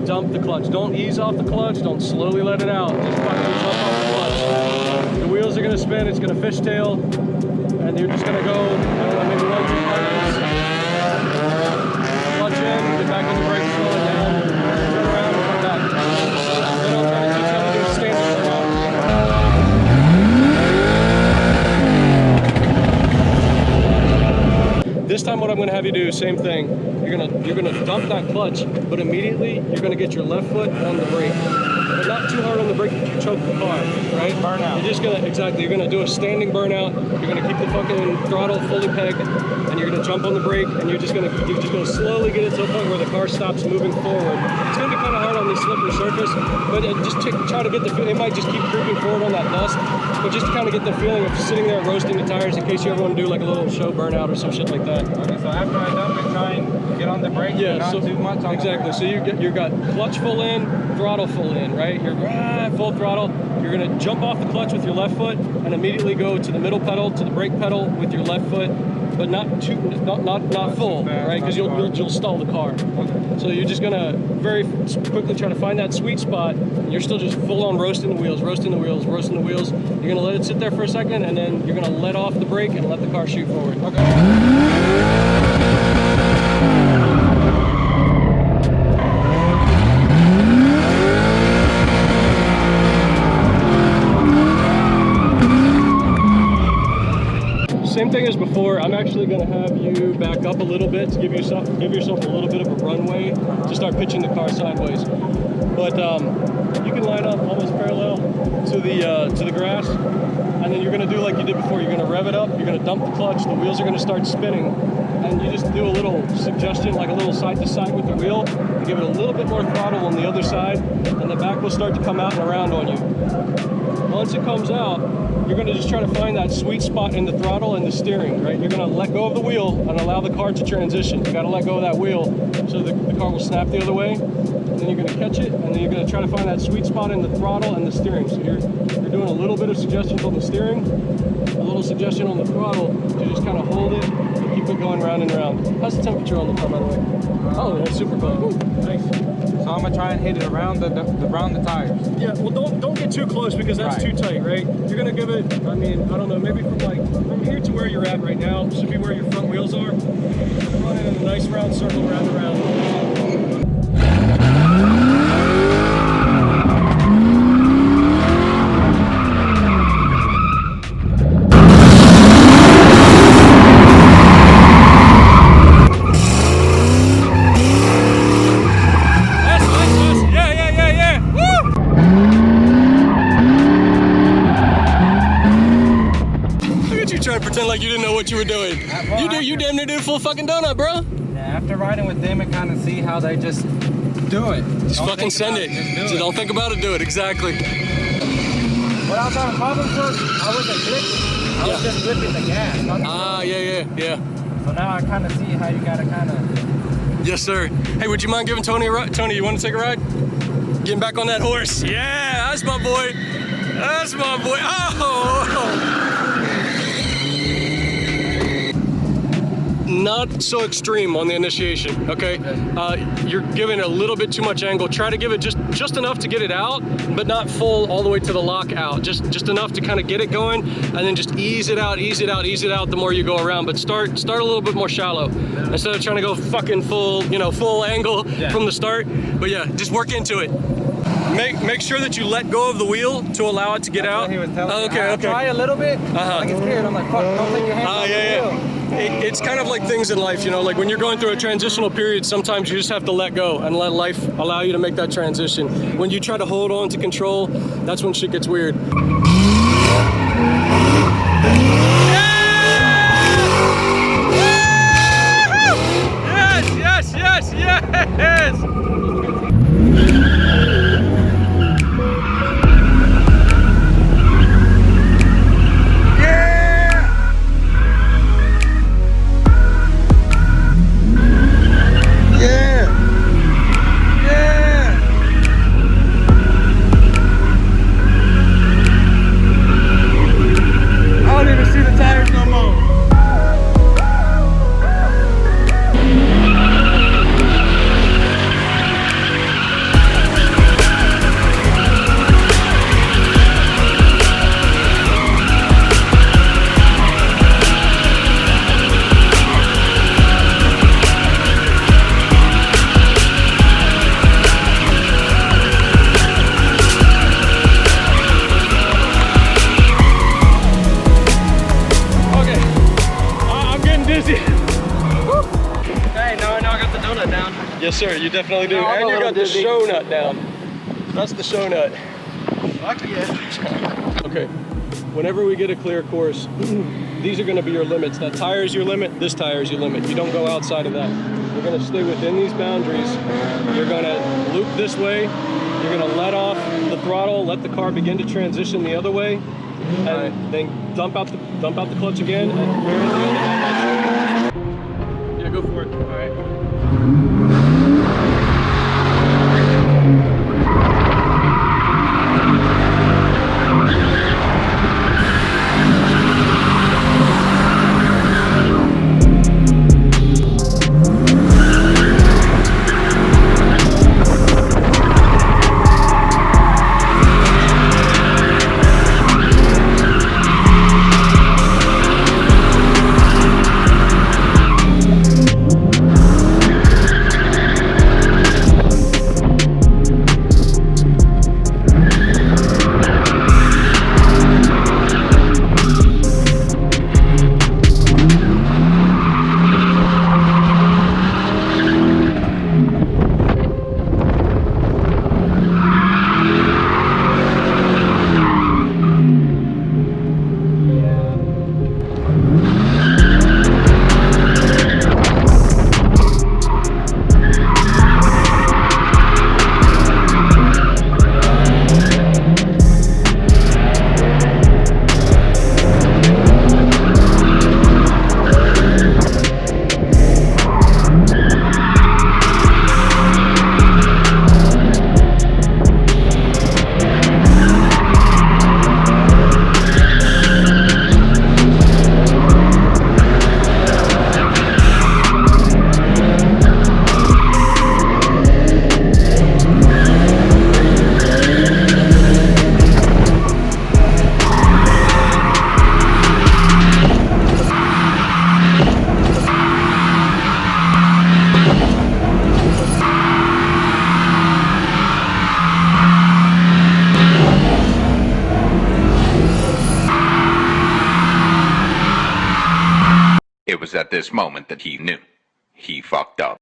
Dump the clutch. Don't ease off the clutch. Don't slowly let it out. Just fucking jump off the clutch. The wheels are going to spin. It's going to fishtail. And you're just going to go, I don't know, maybe 1, 2 seconds. Clutch in, get back on the brake, slow it down, turn around and come back. Then I'll try to teach you how to do a standard burnout. This time what I'm going to have you do, same thing. You're gonna dump that clutch, but immediately you're gonna get your left foot on the brake. But not too hard on the brake that you choke the car, right? Burnout. You're just gonna, exactly, you're gonna do a standing burnout. You're gonna keep the fucking throttle fully pegged, and you're gonna jump on the brake, and you're just gonna slowly get it to a point where the car stops moving forward. It's gonna be kind of hard on this slippery surface, but just try to get the feeling. It might just keep creeping forward on that dust, but just to kind of get the feeling of sitting there roasting the tires in case you ever want to do like a little show burnout or some shit like that. Okay, so after I dump it, try and get on the brake, yeah, not so, too much on exactly. So you got clutch full in, throttle full in, right? You're full throttle. You're gonna jump off the clutch with your left foot and immediately go to the middle pedal, to the brake pedal with your left foot, but not full, right? Because you'll stall the car. Okay. So you're just gonna very quickly try to find that sweet spot. And you're still just full on roasting the wheels, roasting the wheels, roasting the wheels. You're gonna let it sit there for a second, and then you're gonna let off the brake and let the car shoot forward. Okay. Same thing as before, I'm actually going to have you back up a little bit to give yourself a little bit of a runway to start pitching the car sideways. But you can line up almost parallel to the grass, and then you're going to do like you did before. You're going to rev it up, you're going to dump the clutch, the wheels are going to start spinning, and you just do a little suggestion, like a little side to side with the wheel, and give it a little bit more throttle on the other side, and the back will start to come out and around on you. Once it comes out, you're going to just try to find that sweet spot in the throttle and the steering, right? You're going to let go of the wheel and allow the car to transition. You got to let go of that wheel so the car will snap the other way. And then you're going to catch it, and then you're going to try to find that sweet spot in the throttle and the steering. So you're doing a little bit of suggestions on the steering, a little suggestion on the throttle to just kind of hold it and keep it going round and round. How's the temperature on the car, by the way? Oh, that's super cold. Nice. So I'm gonna try and hit it around the tires. Yeah, well don't get too close because that's too tight, right? You're gonna give it, I mean, I don't know, maybe from here to where you're at right now, should be where your front wheels are. Run in a nice round circle round and round. trying to pretend like you didn't know what you were doing. You damn near did a full fucking donut, bro. Yeah, after riding with them and kind of see how they just do it. Just fucking send it. Just don't think about it, do it. Exactly. What I was having problems with, I wasn't gripping. I was just gripping the gas. Yeah. So now I kind of see how you gotta kind of. Yes, sir. Hey, would you mind giving Tony a ride? Tony, you want to take a ride? Getting back on that horse. Yeah, that's my boy. That's my boy. Oh! Not so extreme on the initiation, okay? You're giving a little bit too much angle. Try to give it just enough to get it out, but not full all the way to the lock out. Just enough to kind of get it going, and then just ease it out the more you go around. But start a little bit more shallow instead of trying to go fucking full, full angle from the start. But yeah, just work into it. Make sure that you let go of the wheel to allow it to get out. What he was telling me. Okay. Try a little bit. I get scared. I'm like, fuck, don't take your hands off the wheel. It's kind of like things in life, like when you're going through a transitional period, sometimes you just have to let go and let life allow you to make that transition. When you try to hold on to control, that's when shit gets weird. Yes! Yes, sir, you definitely do. And you got the show nut down. That's the show nut. Fuck yeah. Okay, whenever we get a clear course, these are gonna be your limits. That tire is your limit, this tire is your limit. You don't go outside of that. You're gonna stay within these boundaries. You're gonna loop this way. You're gonna let off the throttle, let the car begin to transition the other way, and then dump out the clutch again, and we're in the other hand. Yeah, go for it. All right. It was at this moment that he knew. He fucked up.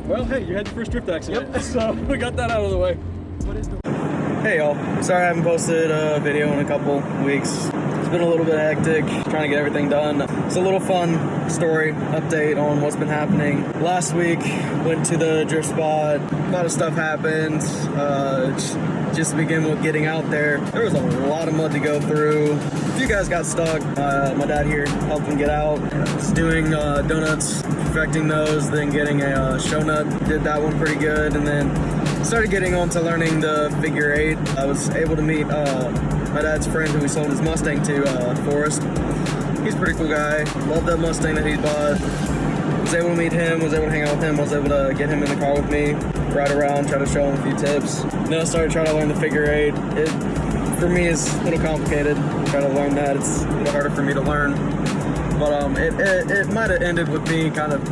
Well, hey, you had your first drift accident, so we got that out of the way. Hey y'all, sorry I haven't posted a video in a couple weeks. It's been a little bit hectic, trying to get everything done. It's a little fun story update on what's been happening. Last week, went to the drift spot. A lot of stuff happened. Just to begin with getting out there was a lot of mud to go through. A few guys got stuck. My dad here helped them get out. Just doing donuts, perfecting those, then getting a show nut. Did that one pretty good, and then started getting on to learning the figure eight. I was able to meet my dad's friend who we sold his Mustang to, Forrest. He's a pretty cool guy. Loved that Mustang that he bought. Was able to meet him, was able to hang out with him, was able to get him in the car with me, ride around, try to show him a few tips. Then I started trying to learn the figure eight. It, for me, is a little complicated. Trying to learn that, it's a little harder for me to learn. But it might have ended with me kind of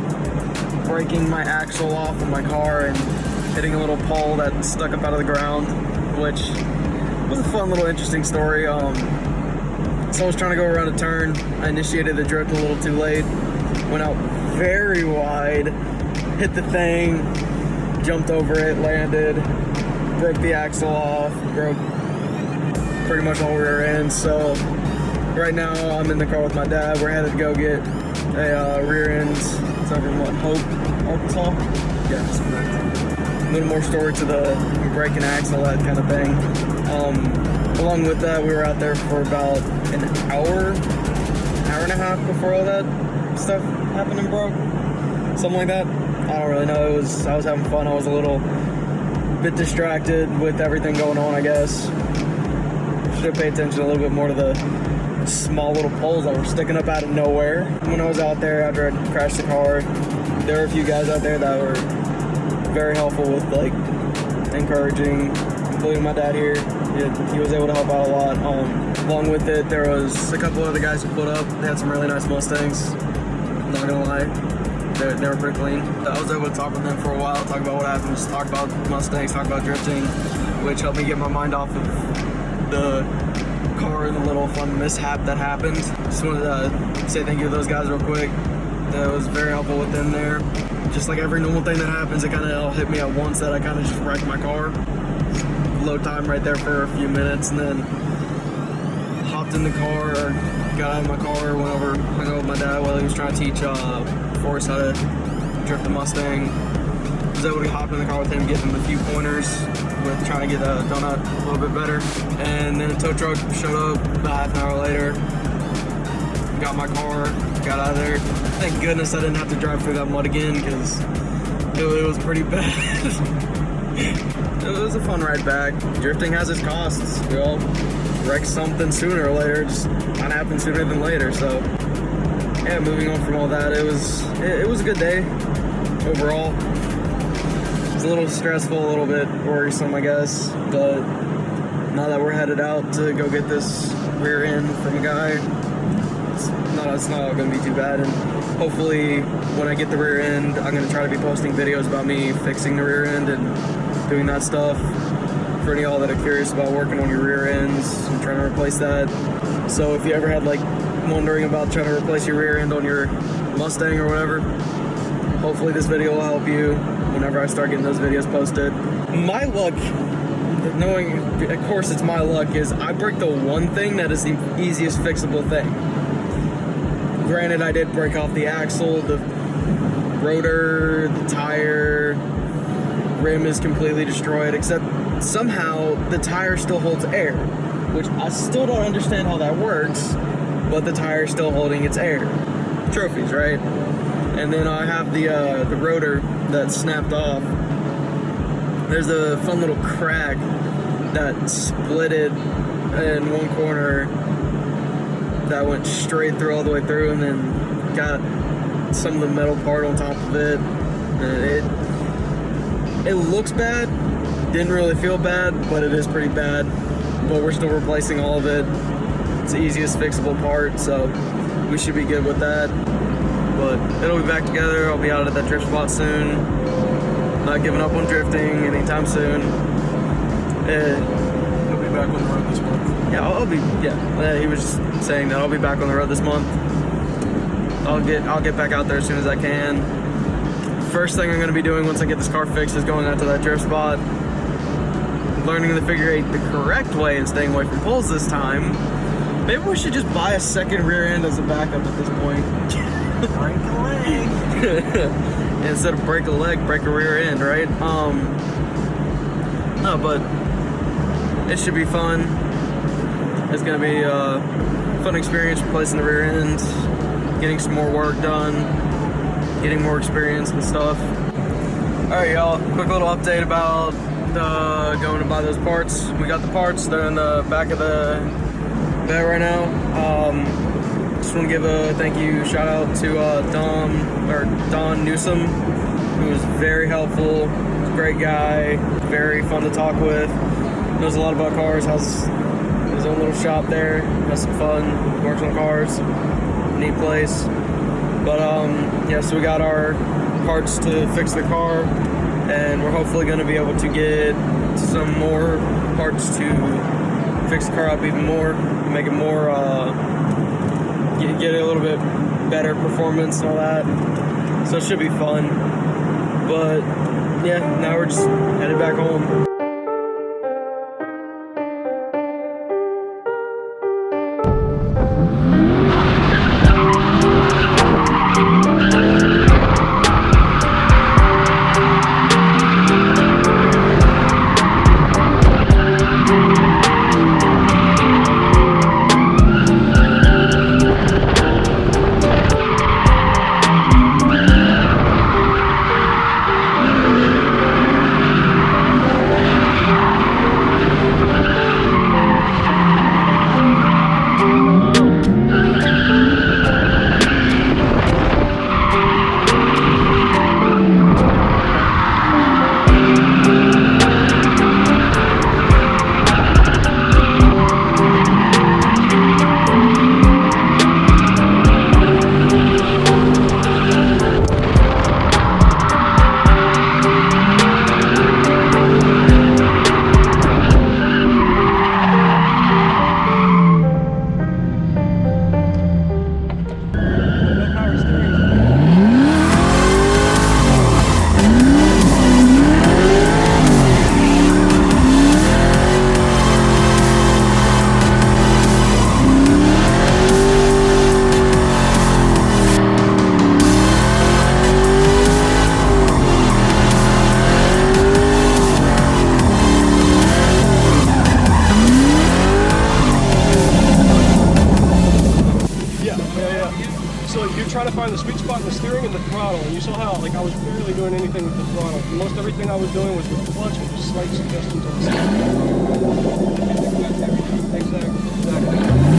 breaking my axle off of my car and hitting a little pole that stuck up out of the ground, which was a fun little interesting story. So I was trying to go around a turn. I initiated the drift a little too late, went out very wide, hit the thing, jumped over it, landed, broke the axle off, broke pretty much all rear end. So right now I'm in the car with my dad. We're headed to go get a rear end. It's over in Hope, Arkansas? Yeah, that's correct. A little more story to the breaking axle, that kind of thing. Along with that, we were out there for about an hour and a half before all that stuff happened and broke. Something like that. I don't really know. I was having fun. I was a little bit distracted with everything going on, I guess. Should have paid attention a little bit more to the small little poles that were sticking up out of nowhere. When I was out there after I crashed the car, there were a few guys out there that were very helpful with like encouraging, including my dad here. He was able to help out a lot. Along with it, there was a couple other guys who put up. They had some really nice Mustangs. I'm not gonna lie, they were pretty clean. I was able to talk with them for a while, talk about what happened, just talk about Mustangs, talk about drifting, which helped me get my mind off of the car and the little fun mishap that happened. Just wanted to say thank you to those guys real quick. That was very helpful with them there. Just like every normal thing that happens, it kind of all hit me at once that I kind of just wrecked my car. Low time right there for a few minutes, and then hopped in the car, got out of my car, went over, hung out with my dad while he was trying to teach Forrest how to drift the Mustang. Was able to hop in the car with him, give him a few pointers with trying to get a donut a little bit better. And then a tow truck showed up about half an hour later, got my car, got out of there. Thank goodness I didn't have to drive through that mud again, because it was pretty bad. It was a fun ride back. Drifting has its costs. We all wreck something sooner or later. It just might happen sooner than later. So yeah, moving on from all that, it was a good day overall. It was a little stressful, a little bit worrisome, I guess. But now that we're headed out to go get this rear end from a guy, it's not going to be too bad. And hopefully when I get the rear end, I'm going to try to be posting videos about me fixing the rear end and doing that stuff. For any of y'all that are curious about working on your rear ends and trying to replace that. So if you ever had like wondering about trying to replace your rear end on your Mustang or whatever, hopefully this video will help you whenever I start getting those videos posted. My luck, knowing, of course it's my luck, is I break the one thing that is the easiest fixable thing. Granted, I did break off the axle, the rotor, the tire, rim is completely destroyed, except somehow the tire still holds air, which I still don't understand how that works, but the tire is still holding its air. Trophies, right? And then I have the rotor that snapped off. There's a fun little crack that splitted in one corner that went straight through all the way through, and then got some of the metal part on top of it. It looks bad, didn't really feel bad, but it is pretty bad. But we're still replacing all of it. It's the easiest fixable part, so we should be good with that. But it'll be back together. I'll be out at that drift spot soon. Not giving up on drifting anytime soon. You'll be back on the road this month. Yeah, he was just saying that I'll be back on the road this month. I'll get back out there as soon as I can. first thing I'm gonna be doing once I get this car fixed is going out to that drift spot, learning the figure eight the correct way and staying away from poles this time. Maybe we should just buy a second rear end as a backup at this point. Break a leg. Instead of break a leg, break a rear end, right? No, but it should be fun. It's gonna be a fun experience replacing the rear end, getting some more work done, getting more experience with stuff. All right, y'all, quick little update about going to buy those parts. We got the parts, they're in the back of the bed right now. Just want to give a thank you, shout out to Don Newsom, who was very helpful, great guy, very fun to talk with, knows a lot about cars, has his own little shop there, has some fun, works on cars, neat place. But yeah, so we got our parts to fix the car, and we're hopefully going to be able to get some more parts to fix the car up even more, make it more, get it a little bit better performance and all that. So it should be fun. But yeah, now we're just headed back home. So you're trying to find the sweet spot in the steering and the throttle, and you saw how like I was barely doing anything with the throttle. Most everything I was doing was with the clutch with slight suggestions on the steering. Exactly.